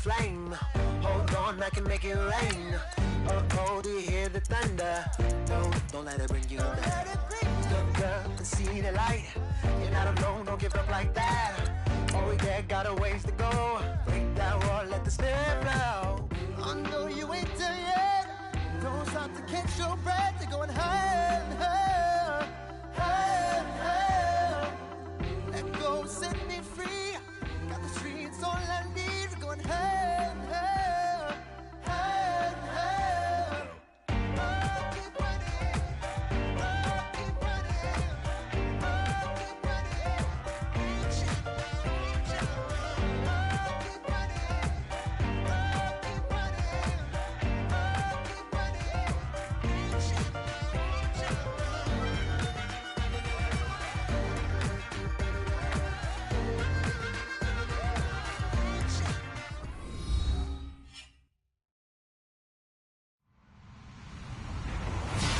flame. Hold on, I can make it rain. Oh, do you hear the thunder? No, don't let it bring you down. Look up and see the light. You're not alone, don't give up like that. Oh yeah, got a ways to go. Break that wall, let the spirit flow. I know you ain't done yet. Don't stop to catch your breath. You're going higher and higher, higher and higher. Let go, set me free. Got the streets all I need. We're going higher and higher, higher and higher. Oh, keep running. Oh, keep running. Oh, keep running. Reach out, reach out. Oh, keep running. Oh, keep running. Oh, keep running. Reach out, reach out.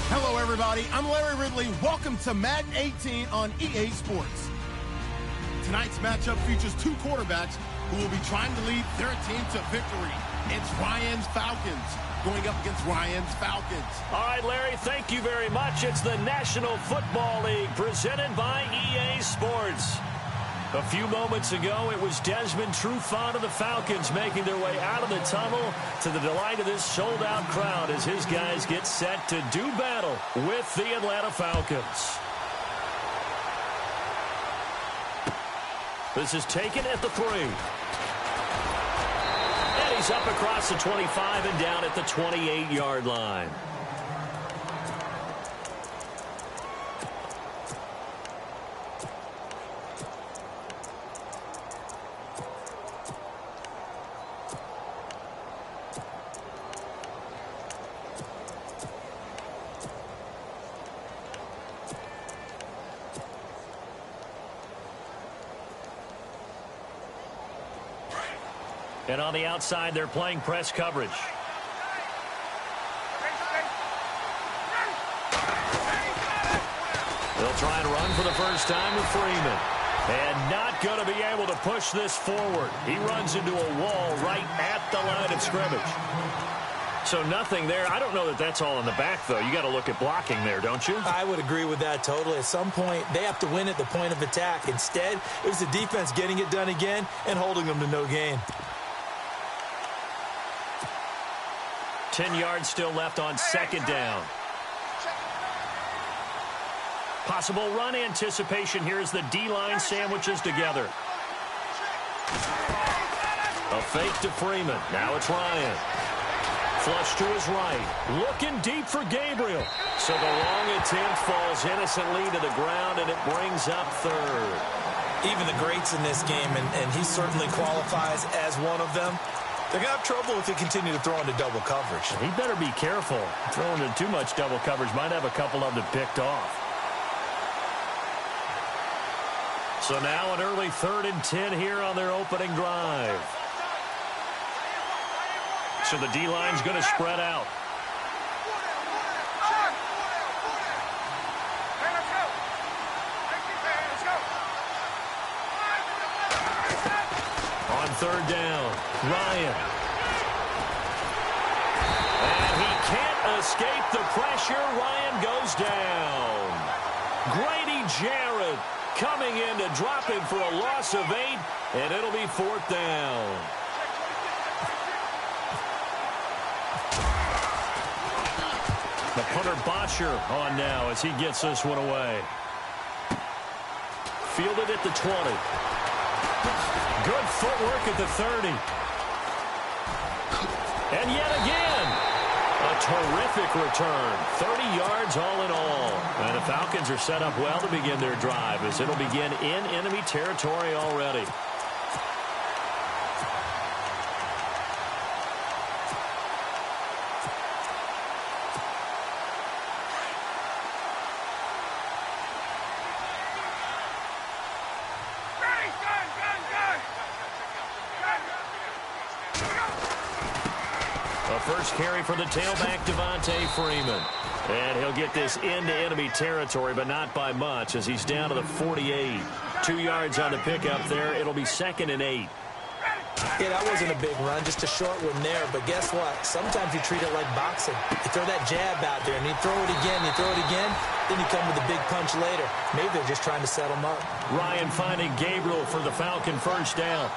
Hello, everybody. I'm Larry Ridley. Welcome to Madden 18 on EA Sports. Tonight's matchup features two quarterbacks who will be trying to lead their team to victory. It's Ryan's Falcons going up against Ryan's Falcons. All right, Larry, thank you very much. It's the National Football League presented by EA Sports. A few moments ago, it was Desmond Trufant of the Falcons making their way out of the tunnel to the delight of this sold-out crowd as his guys get set to do battle with the Atlanta Falcons. This is taken at the 3. And he's up across the 25 and down at the 28-yard line. And on the outside, they're playing press coverage. They'll try and run for the first time with Freeman. And not going to be able to push this forward. He runs into a wall right at the line of scrimmage. So nothing there. I don't know that that's all in the back, though. You got to look at blocking there, don't you? I would agree with that totally. At some point, they have to win at the point of attack. Instead, it was the defense getting it done again and holding them to no gain. 10 yards still left on second down. Possible run anticipation here as the D-line sandwiches together. A fake to Freeman. Now it's Ryan. Flush to his right. Looking deep for Gabriel. So the long attempt falls innocently to the ground, and it brings up third. Even the greats in this game, and he certainly qualifies as one of them, they're going to have trouble if they continue to throw into double coverage. He better be careful. Throwing into too much double coverage might have a couple of them picked off. So now an early 3rd and 10 here on their opening drive. So the D-line's going to spread out. On 3rd down, Ryan. And he can't escape the pressure. Ryan goes down. Grady Jarrett coming in to drop him for a loss of 8, and it'll be 4th down. The punter Botcher on now as he gets this one away. Fielded at the 20. Good footwork at the 30. And yet again, a terrific return. 30 yards all in all. And the Falcons are set up well to begin their drive as it'll begin in enemy territory already. First carry for the tailback, Devontae Freeman. And he'll get this into enemy territory, but not by much as he's down to the 48. 2 yards on the pickup there. It'll be 2nd and 8. Yeah, that wasn't a big run, just a short one there. But guess what? Sometimes you treat it like boxing. You throw that jab out there, and you throw it again, then you come with a big punch later. Maybe they're just trying to set him up. Ryan finding Gabriel for the Falcon first down.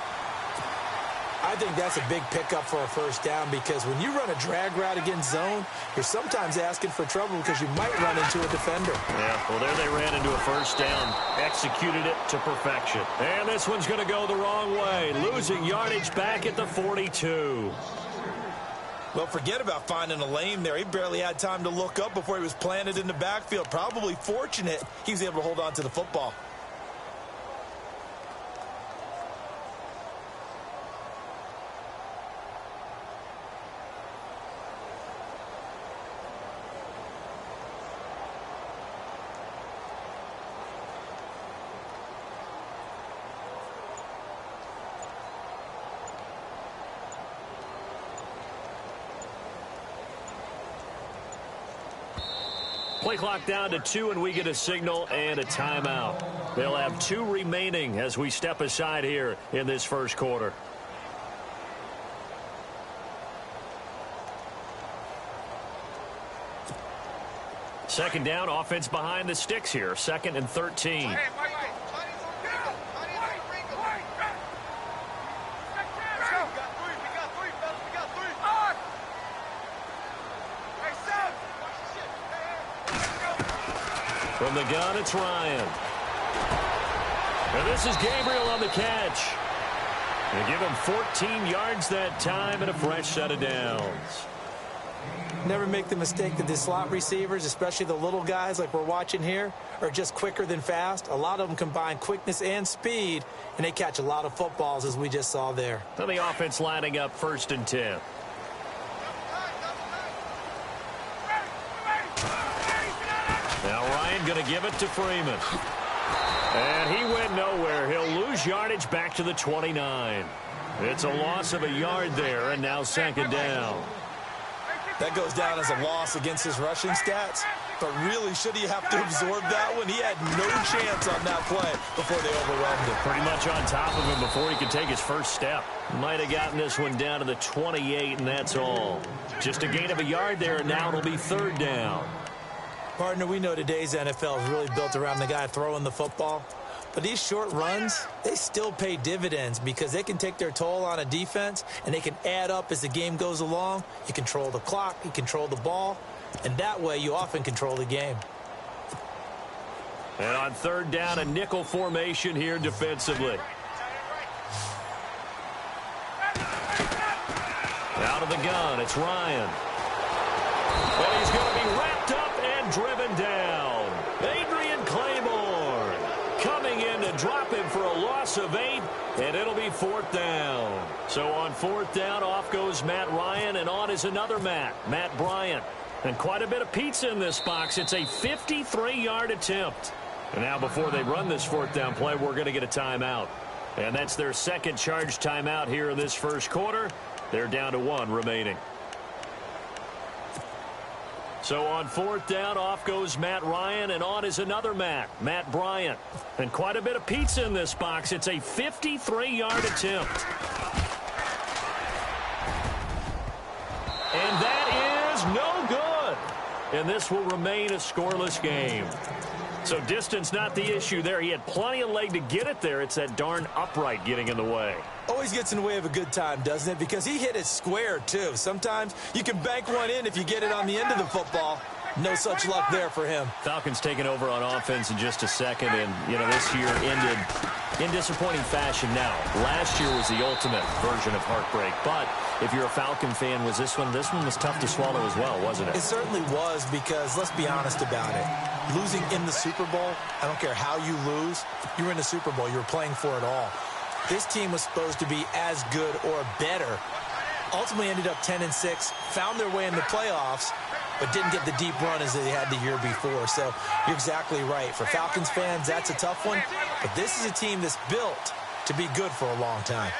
I think that's a big pickup for a first down because when you run a drag route against zone, you're sometimes asking for trouble because you might run into a defender. Yeah, well, there they ran into a first down. Executed it to perfection. And this one's going to go the wrong way. Losing yardage back at the 42. Well, forget about finding a lane there. He barely had time to look up before he was planted in the backfield. Probably fortunate he was able to hold on to the football. Play clock down to 2, and we get a signal and a timeout. They'll have 2 remaining as we step aside here in this first quarter. Second down, offense behind the sticks here. 2nd and 13. From the gun, it's Ryan. And this is Gabriel on the catch. They give him 14 yards that time and a fresh set of downs. Never make the mistake that the slot receivers, especially the little guys like we're watching here, are just quicker than fast. A lot of them combine quickness and speed, and they catch a lot of footballs, as we just saw there. So the offense lining up 1st and 10. Now Ryan going to give it to Freeman. And he went nowhere. He'll lose yardage back to the 29. It's a loss of a yard there, and now 2nd down. That goes down as a loss against his rushing stats. But really, should he have to absorb that one? He had no chance on that play before they overwhelmed him. Pretty much on top of him before he could take his first step. Might have gotten this one down to the 28, and that's all. Just a gain of a yard there, and now it'll be 3rd down. Partner, we know today's NFL is really built around the guy throwing the football. But these short runs, they still pay dividends because they can take their toll on a defense, and they can add up as the game goes along. You control the clock, you control the ball, and that way you often control the game. And on 3rd down, a nickel formation here defensively. Out of the gun, it's Ryan. And he's going to be wrapped up and driven down. Adrian Claiborne coming in to drop him for a loss of 8, and it'll be 4th down. So on 4th down, off goes Matt Ryan, and on is another Matt Bryant. And quite a bit of pizza in this box. It's a 53-yard attempt. And now before they run this 4th down play, we're going to get a timeout. And that's their 2nd charge timeout here in this first quarter. They're down to 1 remaining. So on 4th down, off goes Matt Ryan, and on is another Matt Bryant. And quite a bit of pizza in this box. It's a 53-yard attempt. And that is no good. And this will remain a scoreless game. So distance not the issue there. He had plenty of leg to get it there. It's that darn upright getting in the way. Always gets in the way of a good time, doesn't it? Because he hit it square, too. Sometimes you can bank one in if you get it on the end of the football. No such luck there for him. Falcons taking over on offense in just a second. And, this year ended in disappointing fashion now. Last year was the ultimate version of heartbreak. But if you're a Falcon fan, was this one was tough to swallow as well, wasn't it? It certainly was because, let's be honest about it, losing in the Super Bowl, I don't care how you lose, you were in the Super Bowl. You were playing for it all. This team was supposed to be as good or better. Ultimately ended up 10-6, found their way in the playoffs, but didn't get the deep run as they had the year before. So you're exactly right. For Falcons fans, that's a tough one. But this is a team that's built to be good for a long time.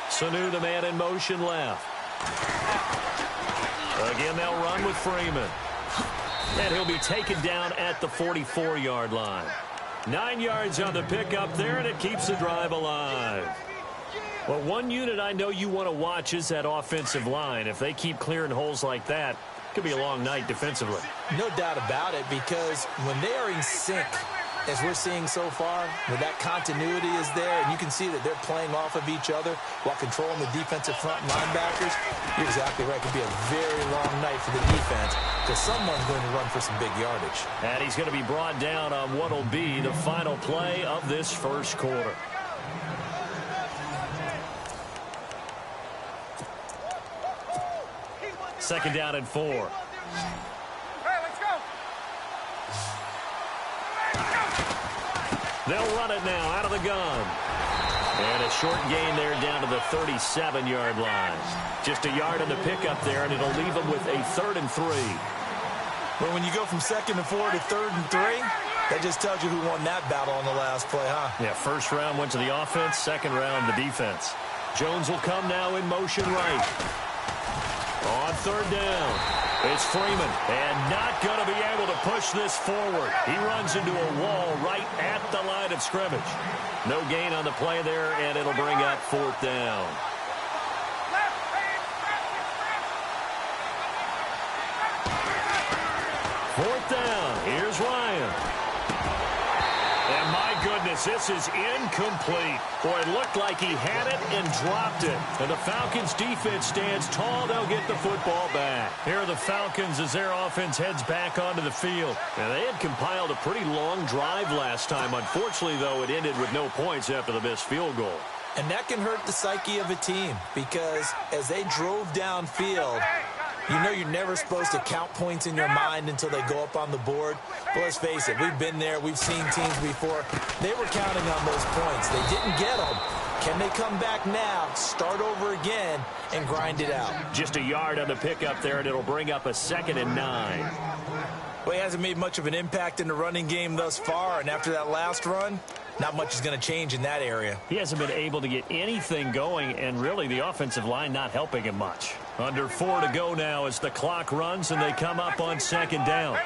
Sanu, the man in motion left. Again, they'll run with Freeman. And he'll be taken down at the 44-yard line. 9 yards on the pickup there, and it keeps the drive alive. Well, one unit I know you want to watch is that offensive line. If they keep clearing holes like that, it could be a long night defensively. No doubt about it, because when they are in sync, as we're seeing so far, where that continuity is there, and you can see that they're playing off of each other while controlling the defensive front linebackers, you're exactly right. It could be a very long night for the defense because someone's going to run for some big yardage. And he's going to be brought down on what will be the final play of this first quarter. Second down and 4. They'll run it now out of the gun. And a short gain there down to the 37-yard line. Just a yard on the pickup there, and it'll leave them with a 3rd and 3. But when you go from 2nd and 4 to 3rd and 3, that just tells you who won that battle on the last play, huh? Yeah, first round went to the offense, second round the defense. Jones will come now in motion right. On 3rd down, it's Freeman, and not going to be able to push this forward. He runs into a wall right at the line of scrimmage. No gain on the play there, and it'll bring up 4th down. Fourth down, here's Ryan. And my goodness, this is incomplete. Boy, it looked like he had it and dropped it. And the Falcons defense stands tall. They'll get the football back. Here are the Falcons as their offense heads back onto the field. And they had compiled a pretty long drive last time. Unfortunately, though, it ended with no points after the missed field goal. And that can hurt the psyche of a team because as they drove downfield, you know you're never supposed to count points in your mind until they go up on the board. But let's face it, we've been there. We've seen teams before. They were counting on those points. They didn't get them. Can they come back now, start over again, and grind it out? Just a yard on the pickup there, and it'll bring up a 2nd and 9. Well, he hasn't made much of an impact in the running game thus far, and after that last run, not much is going to change in that area. He hasn't been able to get anything going, and really the offensive line not helping him much. Under 4 to go now as the clock runs, and they come up on 2nd down.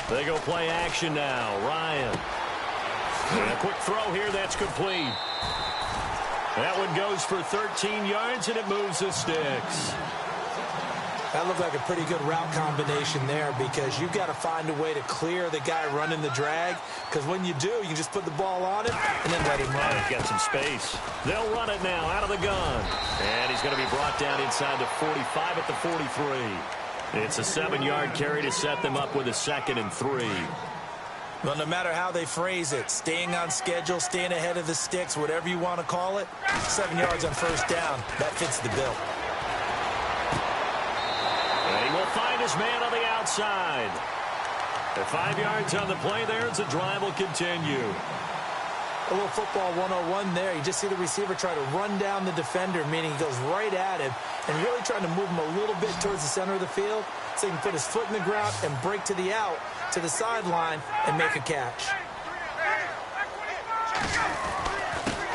They go play action now. Ryan. And a quick throw here that's complete. That one goes for 13 yards, and it moves the sticks. That looked like a pretty good route combination there because you've got to find a way to clear the guy running the drag because when you do, you just put the ball on him and then let him run. Get some space. They'll run it now out of the gun. And he's going to be brought down inside the 45 at the 43. It's a 7-yard carry to set them up with a 2nd and 3. Well, no matter how they phrase it, staying on schedule, staying ahead of the sticks, whatever you want to call it, 7 yards on 1st down, that fits the bill. And he will find his man on the outside. At 5 yards on the play there, as the drive will continue. A little football 101 there. You just see the receiver try to run down the defender, meaning he goes right at him and really trying to move him a little bit towards the center of the field so he can put his foot in the ground and break to the out, to the sideline, and make a catch.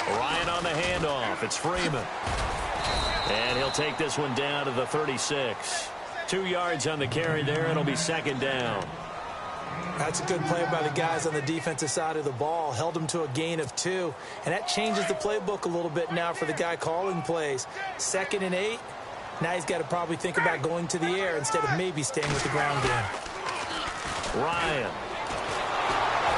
Ryan on the handoff. It's Freeman. And he'll take this one down to the 36. 2 yards on the carry there. It'll be 2nd down. That's a good play by the guys on the defensive side of the ball. Held him to a gain of 2. And that changes the playbook a little bit now for the guy calling plays. 2nd and 8. Now he's got to probably think about going to the air instead of maybe staying with the ground game. Ryan.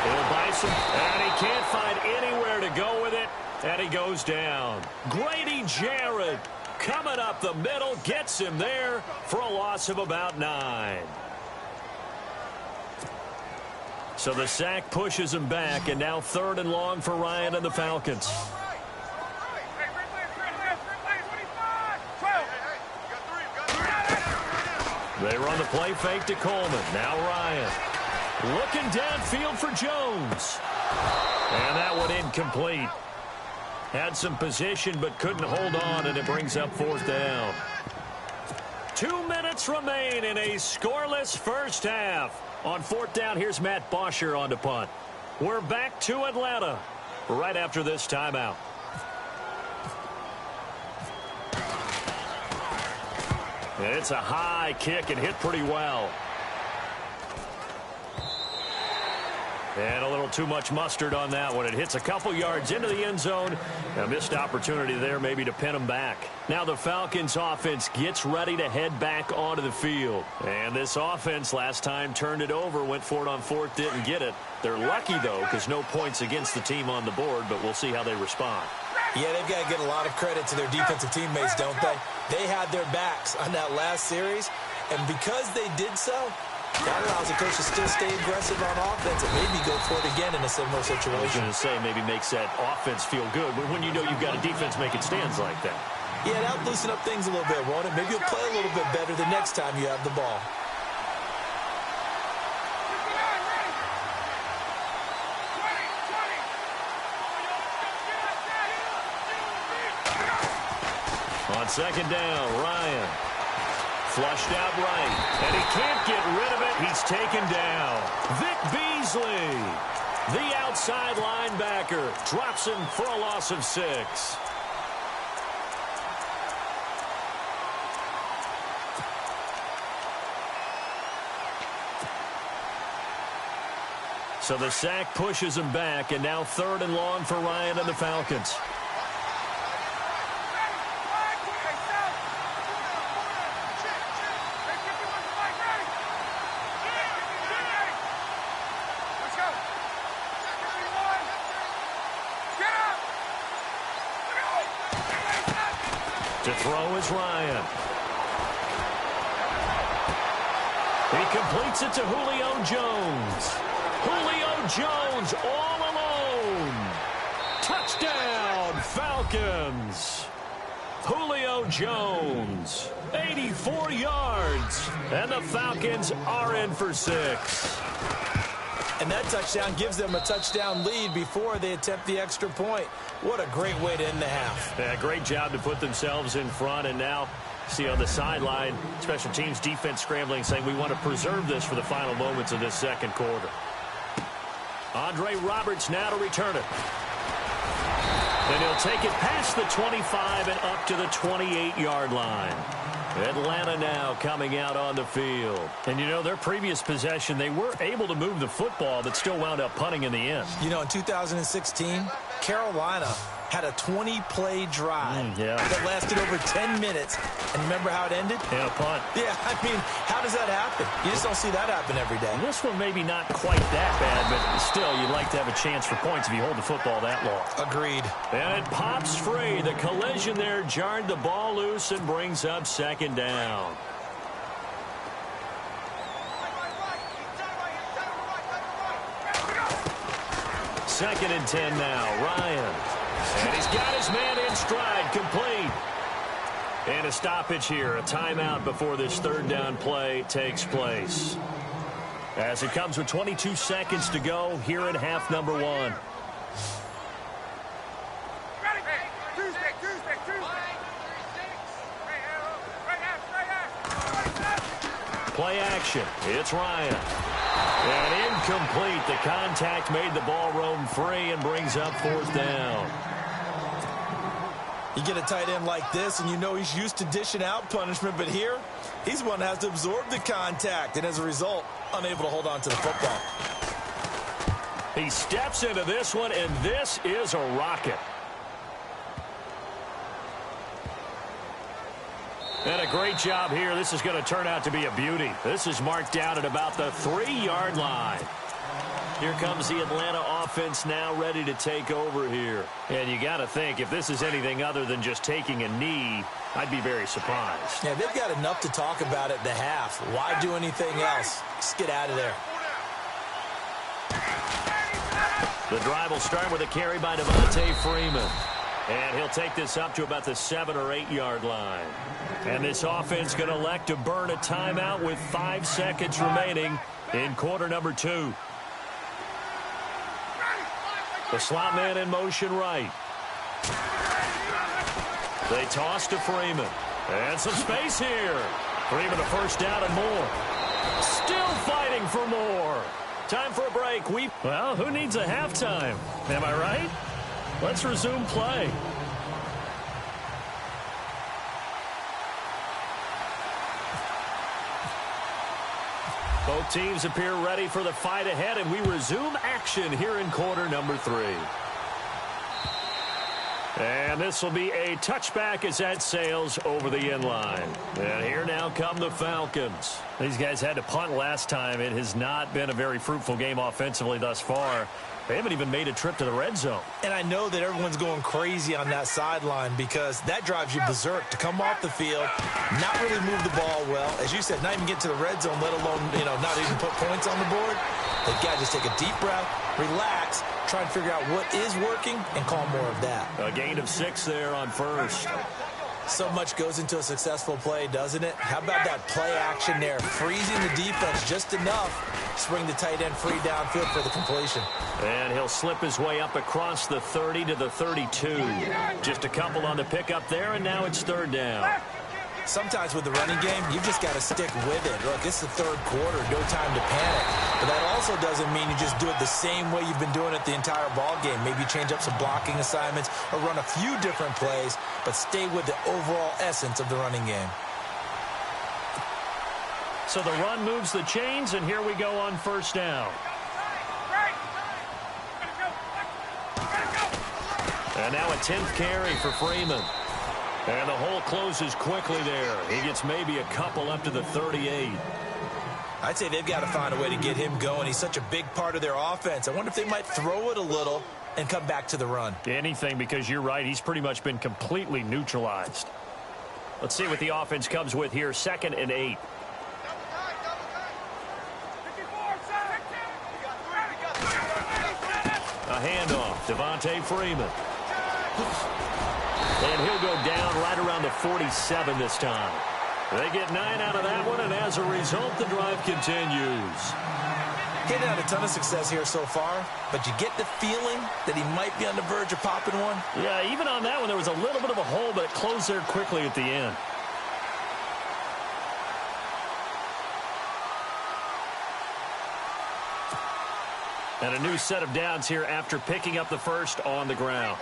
He'll buy some, and he can't find anywhere to go with it. And he goes down. Grady Jarrett coming up the middle, gets him there for a loss of about 9. So the sack pushes him back, and now 3rd and long for Ryan and the Falcons. They run the play fake to Coleman. Now Ryan. Looking downfield for Jones. And that one incomplete. Had some position but couldn't hold on, and it brings up 4th down. 2 minutes remain in a scoreless first half. On 4th down, here's Matt Bosher on to punt. We're back to Atlanta right after this timeout. And it's a high kick and hit pretty well. And a little too much mustard on that one. It hits a couple yards into the end zone. A missed opportunity there maybe to pin them back. Now the Falcons offense gets ready to head back onto the field. And this offense last time turned it over, went for it on fourth, didn't get it. They're lucky, though, because no points against the team on the board, but we'll see how they respond. Yeah, they've got to get a lot of credit to their defensive teammates, don't they? They had their backs on that last series, and because they did so, that allows the coach to still stay aggressive on offense and maybe go for it again in a similar situation. I was going to say maybe makes that offense feel good when you know you've got a defense making stands like that. Yeah, that'll loosen up things a little bit, won't it? Maybe you'll play a little bit better the next time you have the ball. On second down, Ryan. Flushed out right, and he can't get rid of it. He's taken down. Vic Beasley, the outside linebacker, drops him for a loss of 6. So the sack pushes him back, and now 3rd and long for Ryan and the Falcons. To throw is Ryan. He completes it to Julio Jones. Julio Jones all alone. Touchdown, Falcons. Julio Jones, 84 yards. And the Falcons are in for 6. And that touchdown gives them a touchdown lead before they attempt the extra point. What a great way to end the half. Yeah, great job to put themselves in front. And now, see on the sideline, special teams defense scrambling, saying we want to preserve this for the final moments of this second quarter. Andre Roberts now to return it. And he'll take it past the 25 and up to the 28-yard line. Atlanta now coming out on the field. And, you know, their previous possession, they were able to move the football, but still wound up punting in the end. You know, in 2016, Carolina had a 20-play drive that lasted over 10 minutes. And remember how it ended? Yeah, a punt. Yeah, I mean, how does that happen? You just don't see that happen every day. This one maybe not quite that bad, but still, you'd like to have a chance for points if you hold the football that long. Agreed. And it pops free. The collision there jarred the ball loose and brings up second down. Second and 10 now. Ryan. And he's got his man in stride, complete. And a stoppage here, a timeout before this 3rd down play takes place. As it comes with 22 seconds to go here in half number 1. Play action. It's Ryan. And incomplete. The contact made the ball roam free and brings up 4th down. You get a tight end like this, and you know he's used to dishing out punishment, but here, he's one that has to absorb the contact, and as a result, unable to hold on to the football. He steps into this one, and this is a rocket. And a great job here. This is going to turn out to be a beauty. This is marked down at about the 3-yard line. Here comes the Atlanta offense now ready to take over here. And you got to think, if this is anything other than just taking a knee, I'd be very surprised. Yeah, they've got enough to talk about at the half. Why do anything else? Just get out of there. The drive will start with a carry by Devontae Freeman. And he'll take this up to about the 7 or 8 yard line. And this offense going to elect to burn a timeout with 5 seconds remaining in quarter number 2. The slot man in motion right. They toss to Freeman. And some space here. Freeman a first down and more. Still fighting for more. Time for a break. Well, who needs a halftime? Am I right? Let's resume play. Both teams appear ready for the fight ahead, and we resume action here in quarter number 3. And this will be a touchback as that sails over the end line. And here now come the Falcons. These guys had to punt last time. It has not been a very fruitful game offensively thus far. They haven't even made a trip to the red zone. And I know that everyone's going crazy on that sideline because that drives you berserk to come off the field, not really move the ball well. As you said, not even get to the red zone, let alone, not even put points on the board. They've got to just take a deep breath, relax, try and figure out what is working, and call more of that. A gain of 6 there on first. So much goes into a successful play, doesn't it? How about that play action there? Freezing the defense just enough to bring the tight end free downfield for the completion. And he'll slip his way up across the 30 to the 32. Just a couple on the pickup there, and now it's third down. Sometimes with the running game, you've just got to stick with it. Look, it's the third quarter, no time to panic. But that also doesn't mean you just do it the same way you've been doing it the entire ball game. Maybe change up some blocking assignments or run a few different plays, but stay with the overall essence of the running game. So the run moves the chains, and here we go on first down. And now a 10th carry for Freeman. And the hole closes quickly there. He gets maybe a couple up to the 38. I'd say they've got to find a way to get him going. He's such a big part of their offense. I wonder if they might throw it a little and come back to the run. Anything, because you're right. He's pretty much been completely neutralized. Let's see what the offense comes with here. 2nd and 8. A handoff. Devontae Freeman. And he'll go down right around the 47 this time. They get 9 out of that one, and as a result, the drive continues. He's had a ton of success here so far, but you get the feeling that he might be on the verge of popping one. Yeah, even on that one, there was a little bit of a hole, but it closed there quickly at the end. And a new set of downs here after picking up the first on the ground.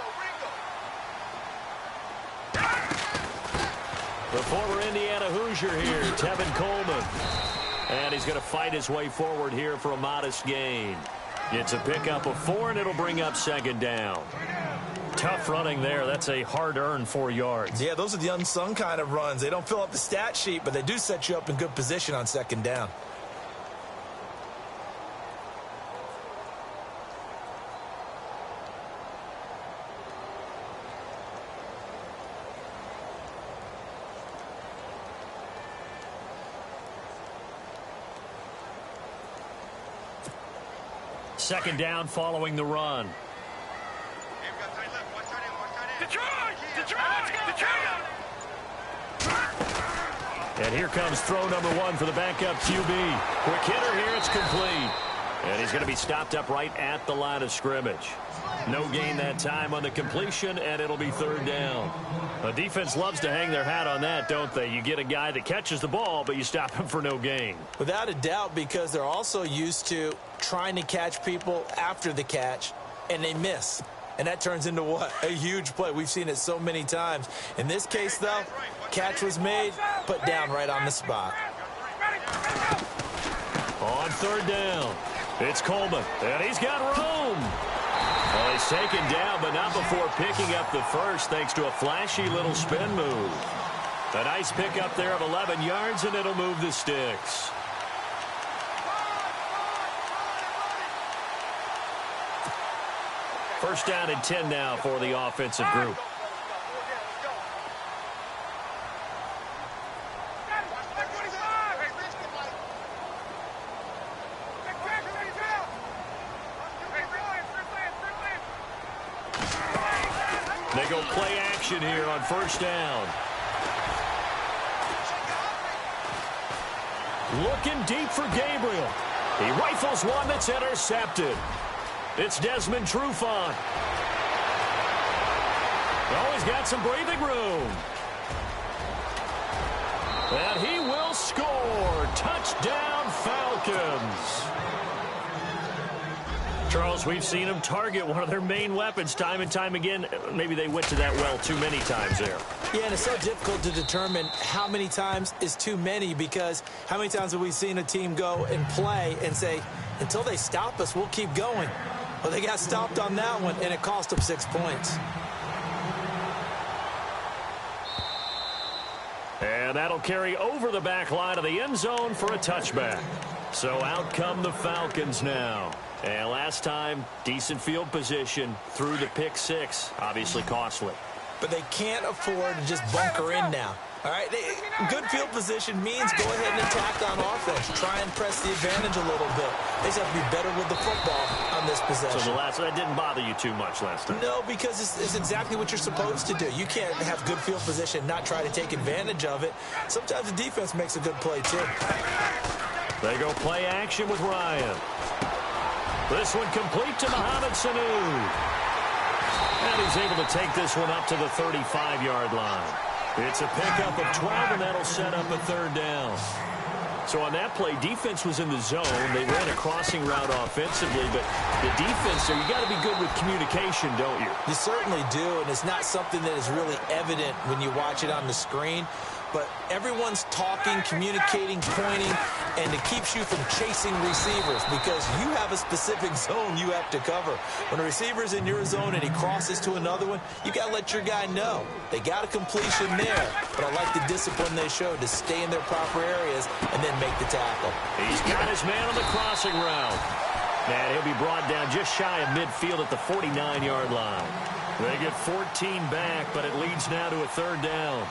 The former Indiana Hoosier here, Tevin Coleman. And he's going to fight his way forward here for a modest gain. It's a pickup of 4, and it'll bring up 2nd down. Tough running there. That's a hard-earned 4 yards. Yeah, those are the unsung kind of runs. They don't fill up the stat sheet, but they do set you up in good position on 2nd down. Second down following the run. And here comes throw number 1 for the backup QB. Quick hitter here, it's complete. And he's going to be stopped up right at the line of scrimmage. No gain that time on the completion, and it'll be 3rd down. The defense loves to hang their hat on that, don't they? You get a guy that catches the ball, but you stop him for no gain. Without a doubt, because they're also used to trying to catch people after the catch, and they miss. And that turns into what? A huge play. We've seen it so many times. In this case, though, catch was made, put down right on the spot. On 3rd down, it's Coleman, and he's got room. Well, he's taken down, but not before picking up the first, thanks to a flashy little spin move. A nice pickup there of 11 yards, and it'll move the sticks. First down and 10 now for the offensive group. They go play action here on first down. Looking deep for Gabriel. He rifles one that's intercepted. It's Desmond Trufant. Oh, he's got some breathing room. And he will score. Touchdown, Falcons. Charles, we've seen them target one of their main weapons time and time again. Maybe they went to that well too many times there. Yeah, and it's so difficult to determine how many times is too many, because how many times have we seen a team go and play and say, until they stop us, we'll keep going. Well, they got stopped on that one, and it cost them 6 points. And that'll carry over the back line of the end zone for a touchback. So out come the Falcons now. And last time, decent field position through the pick six. Obviously costly. But they can't afford to just bunker in now. All right, good field position means go ahead and attack on offense. Try and press the advantage a little bit. They just have to be better with the football on this possession. So that didn't bother you too much last time? No, because it's exactly what you're supposed to do. You can't have good field position and not try to take advantage of it. Sometimes the defense makes a good play, too. They go play action with Ryan. This one complete to Mohamed Sanu. And he's able to take this one up to the 35-yard line. It's a pickup of 12, and that'll set up a third down. So on that play, defense was in the zone. They ran a crossing route offensively, but the defense there, you got to be good with communication, don't you? You certainly do, and it's not something that is really evident when you watch it on the screen. But everyone's talking, communicating, pointing, and it keeps you from chasing receivers because you have a specific zone you have to cover. When a receiver's in your zone and he crosses to another one, you got to let your guy know. They got a completion there, but I like the discipline they showed to stay in their proper areas and then make the tackle. He's got his man on the crossing route. And he'll be brought down just shy of midfield at the 49-yard line. They get 14 back, but it leads now to a third down.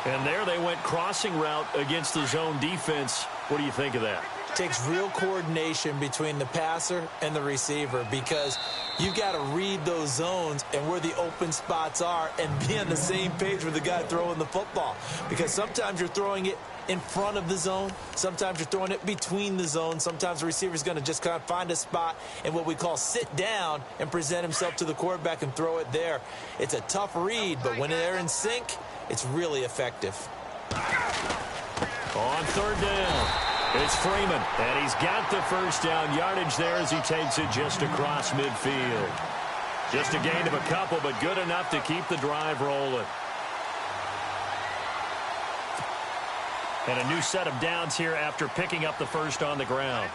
And there they went crossing route against the zone defense. What do you think of that? It takes real coordination between the passer and the receiver because you've got to read those zones and where the open spots are and be on the same page with the guy throwing the football. Because sometimes you're throwing it in front of the zone. Sometimes you're throwing it between the zones. Sometimes the receiver's going to just kind of find a spot and what we call sit down and present himself to the quarterback and throw it there. It's a tough read, but when they're in sync, it's really effective. On third down, it's Freeman, and he's got the first down yardage there as he takes it just across midfield. Just a gain of a couple, but good enough to keep the drive rolling. And a new set of downs here after picking up the first on the ground.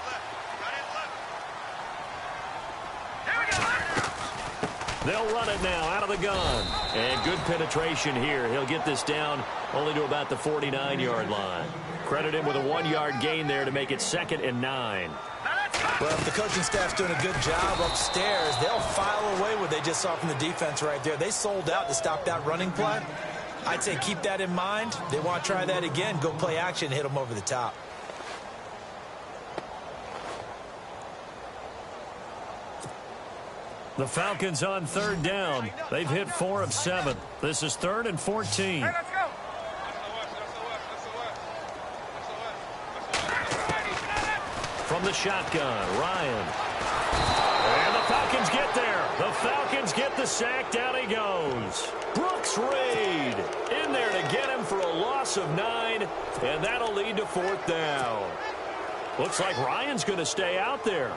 They'll run it now out of the gun. And good penetration here. He'll get this down only to about the 49-yard line. Credit him with a 1-yard gain there to make it 2nd and 9. Well, if the coaching staff's doing a good job upstairs, they'll file away what they just saw from the defense right there. They sold out to stop that running play. I'd say keep that in mind. They want to try that again. Go play action, hit them over the top. The Falcons on third down. They've hit 4 of 7. This is 3rd and 14. Hey, let's go. From the shotgun, Ryan. And the Falcons get there. The Falcons get the sack. Down he goes. Brooks Reed in there to get him for a loss of 9. And that'll lead to 4th down. Looks like Ryan's going to stay out there.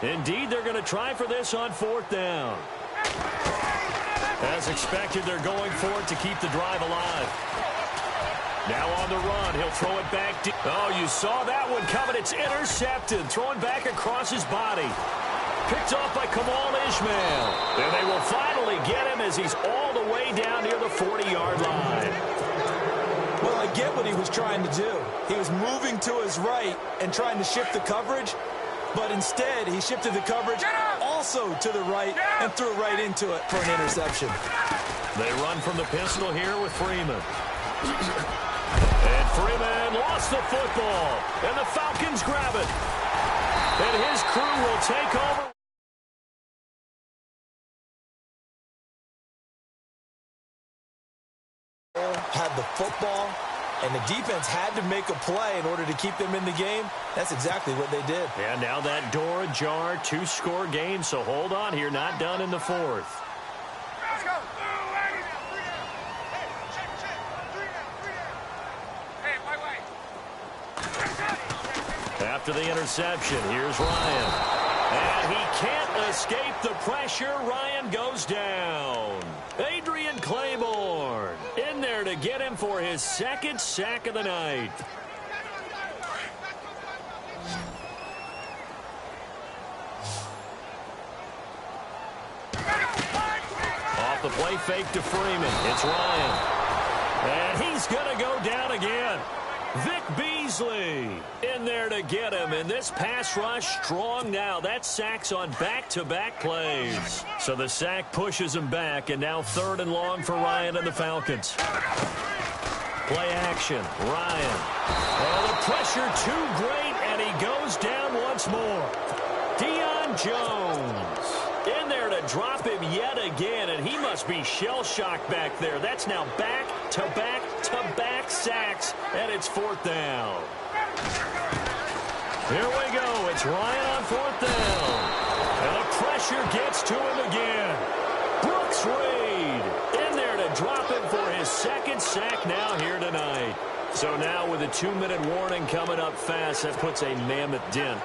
Indeed, they're going to try for this on 4th down. As expected, they're going for it to keep the drive alive. Now on the run, he'll throw it back deep. Oh, you saw that one coming. It's intercepted. Throwing back across his body. Picked off by Kamal Ishmael. And they will finally get him as he's all the way down near the 40-yard line. Well, I get what he was trying to do. He was moving to his right and trying to shift the coverage. But instead, he shifted the coverage also to the right and threw right into it for an interception. They run from the pistol here with Freeman. And Freeman lost the football. And the Falcons grab it. And his crew will take over. Had the football, and the defense had to make a play in order to keep them in the game. That's exactly what they did. And now that door ajar, 2-score game, so hold on here, not done in the 4th. Let's go. Hey, wait. After the interception, here's Ryan. And he can't escape the pressure. Ryan goes down. Adrian Claiborne in there to get him for his second sack of the night. Off the play fake to Freeman. It's Ryan. And he's going to go down again. Vic Beasley in there to get him. And this pass rush strong now. That sack's on back-to-back plays. So the sack pushes him back. And now 3rd and long for Ryan and the Falcons. Play action. Ryan. Oh, the pressure too great. And he goes down once more. Deion Jones in there to drop him yet again, and he must be shell-shocked back there. That's now back-to-back-to-back sacks, and it's 4th down. Here we go. It's Ryan on 4th down. And the pressure gets to him again. Brooks Reed in there to drop him for his 2nd sack now here tonight. So now with a 2-minute warning coming up fast, that puts a mammoth dent